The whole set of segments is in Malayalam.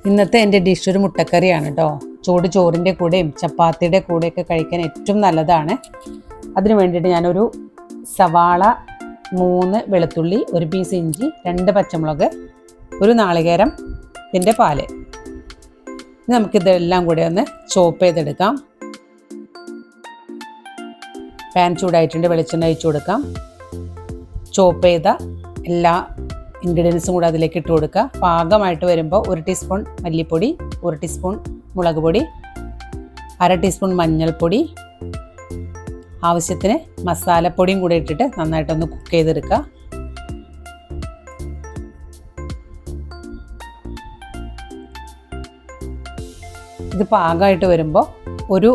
ഇന്നത്തെ എൻ്റെ ഡിഷ് ഒരു മുട്ടക്കറിയാണ് കേട്ടോ. ചൂട് ചോറിൻ്റെ കൂടെയും ചപ്പാത്തിയുടെ കൂടെയൊക്കെ കഴിക്കാൻ ഏറ്റവും നല്ലതാണ്. അതിന് വേണ്ടിയിട്ട് ഞാനൊരു സവാള, 3 വെളുത്തുള്ളി, 1 പീസ് ഇഞ്ചി, 2 പച്ചമുളക്, 1 നാളികേരം, ഇതിൻ്റെ പാല്. നമുക്കിതെല്ലാം കൂടെ ഒന്ന് ചോപ്പ് ചെയ്തെടുക്കാം. പാൻ ചൂടായിട്ടുണ്ട്, വെളിച്ചെണ്ണ ഒഴിച്ചു കൊടുക്കാം. ചോപ്പ് ചെയ്ത എല്ലാ ഇൻഗ്രീഡിയൻസും കൂടെ അതിലേക്ക് ഇട്ട് കൊടുക്കുക. പാകമായിട്ട് വരുമ്പോൾ 1 ടീസ്പൂൺ മല്ലിപ്പൊടി, 1 ടീസ്പൂൺ മുളക് പൊടി, 1/2 ടീസ്പൂൺ മഞ്ഞൾപ്പൊടി, ആവശ്യത്തിന് മസാലപ്പൊടിയും കൂടെ ഇട്ടിട്ട് നന്നായിട്ടൊന്ന് കുക്ക് ചെയ്തെടുക്കുക. ഇത് പാകമായിട്ട് വരുമ്പോൾ ഒരു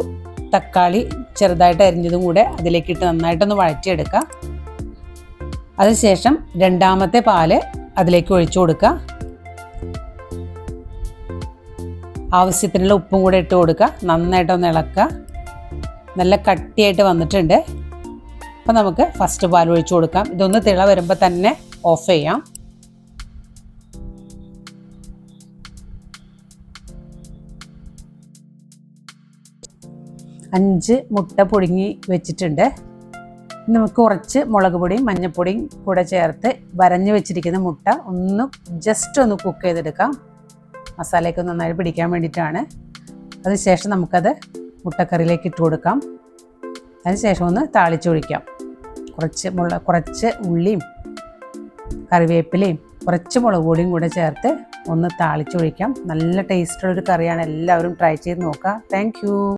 തക്കാളി ചെറുതായിട്ട് അരിഞ്ഞതും കൂടെ അതിലേക്കിട്ട് നന്നായിട്ടൊന്ന് വഴറ്റിയെടുക്കുക. അതിനുശേഷം രണ്ടാമത്തെ പാല് അതിലേക്ക് ഒഴിച്ചു കൊടുക്കുക. ആവശ്യത്തിനുള്ള ഉപ്പും കൂടെ ഇട്ട് കൊടുക്കുക. നന്നായിട്ടൊന്ന് ഇളക്കുക. നല്ല കട്ടിയായിട്ട് വന്നിട്ടുണ്ട്. അപ്പോൾ നമുക്ക് ഫസ്റ്റ് പാൽ ഒഴിച്ചു കൊടുക്കാം. ഇതൊന്ന് തിള വരുമ്പോൾ തന്നെ ഓഫ് ചെയ്യാം. അഞ്ച് മുട്ട പുഴുങ്ങി വെച്ചിട്ടുണ്ട്. നമുക്ക് കുറച്ച് മുളക് പൊടിയും മഞ്ഞൾപ്പൊടിയും കൂടെ ചേർത്ത് വരഞ്ഞ് വെച്ചിരിക്കുന്ന മുട്ട ജസ്റ്റ് ഒന്ന് കുക്ക് ചെയ്തെടുക്കാം. മസാലയൊക്കെ നന്നായി പിടിക്കാൻ വേണ്ടിയിട്ടാണ്. അതിനുശേഷം നമുക്കത് മുട്ടക്കറിയിലേക്ക് ഇട്ട് കൊടുക്കാം. അതിനുശേഷം ഒന്ന് താളിച്ചൊഴിക്കാം. കുറച്ച് ഉള്ളിയും കറിവേപ്പിലയും കുറച്ച് മുളക് പൊടിയും കൂടെ ചേർത്ത് ഒന്ന് താളിച്ചൊഴിക്കാം. നല്ല ടേസ്റ്റുള്ളൊരു കറിയാണ്. എല്ലാവരും ട്രൈ ചെയ്ത് നോക്കുക. Thank you.